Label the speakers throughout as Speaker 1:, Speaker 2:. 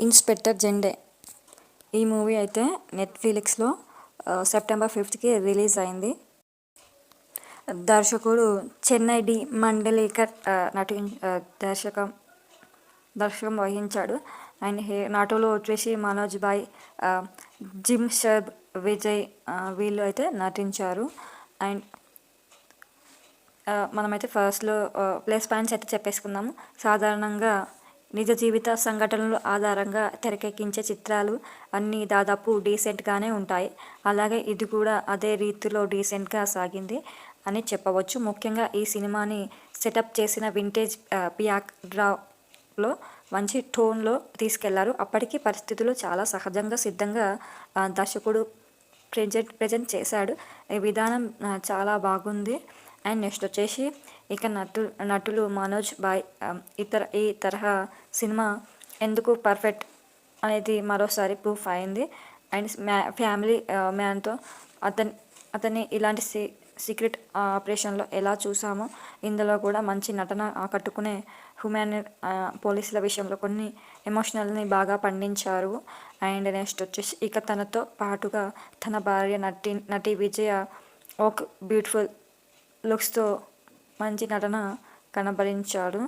Speaker 1: Inspector జెండే ఈ movie అయితే నెట్ఫ్లిక్స్లో సెప్టెంబర్ 5th రిలీజ్ అయింది. దర్శకుడు చెన్నై డి మండలేకర్ దర్శకం వహించాడు. అండ్ నటులు వచ్చేసి Manoj bye, gym shrub, Vijay వీళ్ళు అయితే నటించారు. అండ్ మనమైతే ఫస్ట్లో ప్లస్ పాయింట్స్ అయితే చెప్పేసుకుందాము. సాధారణంగా నిజ జీవిత సంఘటనలు ఆధారంగా తెరకెక్కించే చిత్రాలు అన్నీ దాదాపు డీసెంట్గానే ఉంటాయి. అలాగే ఇది కూడా అదే రీతిలో డీసెంట్గా సాగింది అని చెప్పవచ్చు. ముఖ్యంగా ఈ సినిమాని సెటప్ చేసిన వింటేజ్ బ్యాక్ డ్రాప్లో మంచి టోన్లో తీసుకెళ్లారు. అప్పటికి పరిస్థితులు చాలా సహజంగా సిద్ధంగా దర్శకుడు ప్రజెంట్ చేశాడు. ఈ విధానం చాలా బాగుంది. అండ్ నెక్స్ట్ వచ్చేసి ఇక నటులు మనోజ్ బాయ్ ఈ తరహా సినిమా ఎందుకు పర్ఫెక్ట్ అనేది మరోసారి ప్రూఫ్ అయింది. అండ్ ఫ్యామిలీ మ్యాన్తో అతన్ని ఇలాంటి సీక్రెట్ ఆపరేషన్లో ఎలా చూసామో ఇందులో కూడా మంచి నటన ఆకట్టుకునే హ్యూమన్ పోలీసుల విషయంలో కొన్ని ఎమోషనల్ని బాగా పండించారు. అండ్ నెక్స్ట్ వచ్చేసి ఇక తనతో పాటుగా తన భార్య నటి విజయ ఒక బ్యూటిఫుల్ లుక్స్తో మంచి నటన కనబరించాడు.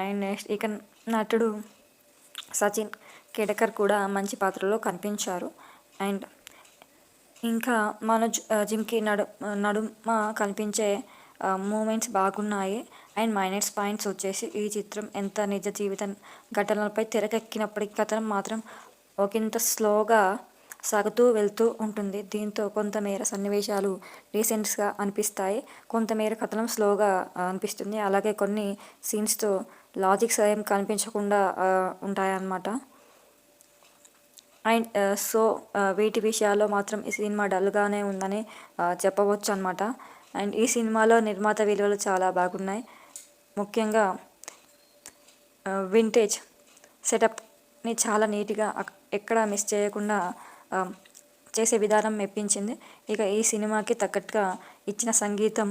Speaker 1: అండ్ నెక్స్ట్ ఇక నటుడు సచిన్ కేడకర్ కూడా మంచి పాత్రలో కనిపించారు. అండ్ ఇంకా మనోజ్ జిమ్కి నడుమ కనిపించే మూమెంట్స్ బాగున్నాయి. అండ్ మైనస్ పాయింట్స్ వచ్చేసి ఈ చిత్రం ఎంత నిజ జీవిత ఘటనలపై తెరకెక్కినప్పటికీ కథనం మాత్రం ఒకంత స్లోగా సాగుతూ వెళ్తూ ఉంటుంది. దీంతో కొంతమేర సన్నివేశాలు రీసెంట్స్గా అనిపిస్తాయి, కొంతమేర కథనం స్లోగా అనిపిస్తుంది. అలాగే కొన్ని సీన్స్తో లాజిక్స్ ఏం కనిపించకుండా ఉంటాయన్నమాట. అండ్ వీటి విషయాల్లో మాత్రం ఈ సినిమా డల్గానే ఉందని చెప్పవచ్చు అనమాట. అండ్ ఈ సినిమాలో నిర్మాత విలువలు చాలా బాగున్నాయి. ముఖ్యంగా వింటేజ్ సెటప్ని చాలా నీట్గా ఎక్కడ మిస్ చేయకుండా చేసే విధానం మెప్పించింది. ఇక ఈ సినిమాకి తగ్గట్టుగా ఇచ్చిన సంగీతం,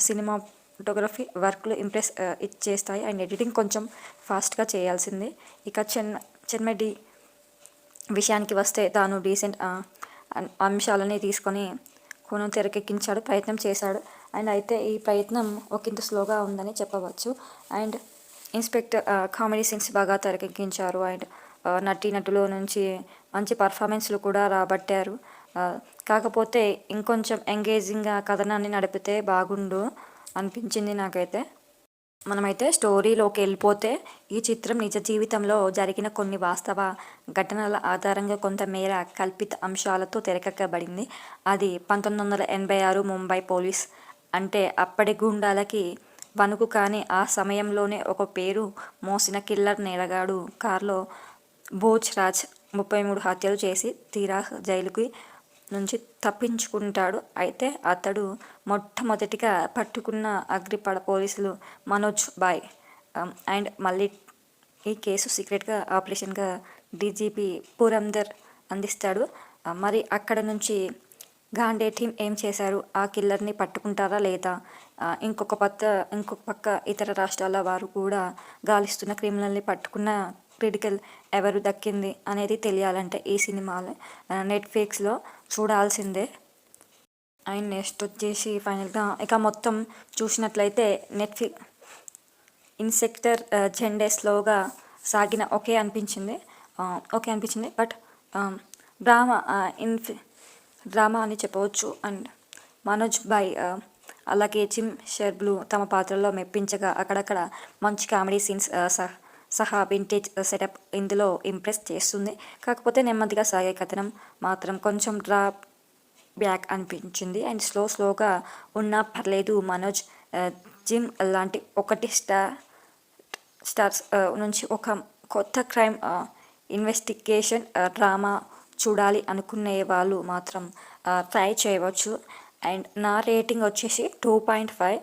Speaker 1: సినిమాటోగ్రఫీ వర్క్లు ఇంప్రెస్ చేస్తాయి. అండ్ ఎడిటింగ్ కొంచెం ఫాస్ట్గా చేయాల్సింది. ఇక చెన్మెడి విషయానికి వస్తే తాను డీసెంట్ అంశాలని తీసుకొని తెరకెక్కించాడు, ప్రయత్నం చేశాడు. అండ్ అయితే ఈ ప్రయత్నం ఒకంత స్లోగా ఉందని చెప్పవచ్చు. అండ్ ఇన్స్పెక్టర్ కామెడీ సీన్స్ బాగా తెరకెక్కించారు. అండ్ నటుల నుంచి మంచి పర్ఫార్మెన్స్లు కూడా రాబట్టారు. కాకపోతే ఇంకొంచెం ఎంగేజింగ్గా కథనాన్ని నడిపితే బాగుండు అనిపించింది నాకైతే. మనమైతే స్టోరీలోకి వెళ్ళిపోతే ఈ చిత్రం నిజ జీవితంలో జరిగిన కొన్ని వాస్తవ ఘటనల ఆధారంగా కొంతమేర కల్పిత అంశాలతో తెరకెక్కబడింది. అది 1986 ముంబై పోలీస్ అంటే అప్పటి గూండాలకి వణుకు. కానీ ఆ సమయంలోనే ఒక పేరు మోసిన కిల్లర్ నేరగాడు కారులో భోజ్ రాజ్ 33 హత్యలు చేసి తీరా జైలుకి నుంచి తప్పించుకుంటాడు. అయితే అతడు మొట్టమొదటిగా పట్టుకున్న అగ్రిపడ పోలీసులు మనోజ్ బాయ్. అండ్ మళ్ళీ ఈ కేసు సీక్రెట్గా ఆపరేషన్గా డీజీపీ పురందర్ అందిస్తాడు. మరి అక్కడ నుంచి గాండే టీం ఏం చేశారు, ఆ కిల్లర్ని పట్టుకుంటారా లేదా, ఇంకొక పక్క ఇతర రాష్ట్రాల వారు కూడా గాలిస్తున్న క్రిమినల్ని పట్టుకున్న క్రిటికల్ ఎవరు దక్కింది అనేది తెలియాలంటే ఈ సినిమాలో నెట్ఫ్లిక్స్లో చూడాల్సిందే. అండ్ నెక్స్ట్ వచ్చేసి ఫైనల్గా ఇక మొత్తం చూసినట్లయితే ఇన్స్పెక్టర్ జెండే స్లోగా సాగిన ఓకే అనిపించింది. బట్ డ్రామా అని చెప్పవచ్చు. అండ్ మనోజ్ బాయ్ అలాగే జిమ్ షర్బ్లు తమ పాత్రలో మెప్పించగా అక్కడక్కడ మంచి కామెడీ సీన్స్ సహా వింటేజ్ సెటప్ ఇందులో ఇంప్రెస్ చేస్తుంది. కాకపోతే నెమ్మదిగా సాగే కథనం మాత్రం కొంచెం డ్రాప్ బ్యాక్ అనిపించింది. అండ్ స్లోగా ఉన్నా పర్లేదు. మనోజ్ జిమ్ లాంటి 1 స్టార్స్ నుంచి ఒక కొత్త క్రైమ్ ఇన్వెస్టిగేషన్ డ్రామా చూడాలి అనుకునే వాళ్ళు మాత్రం ట్రై చేయవచ్చు. అండ్ నా రేటింగ్ వచ్చేసి 2.5.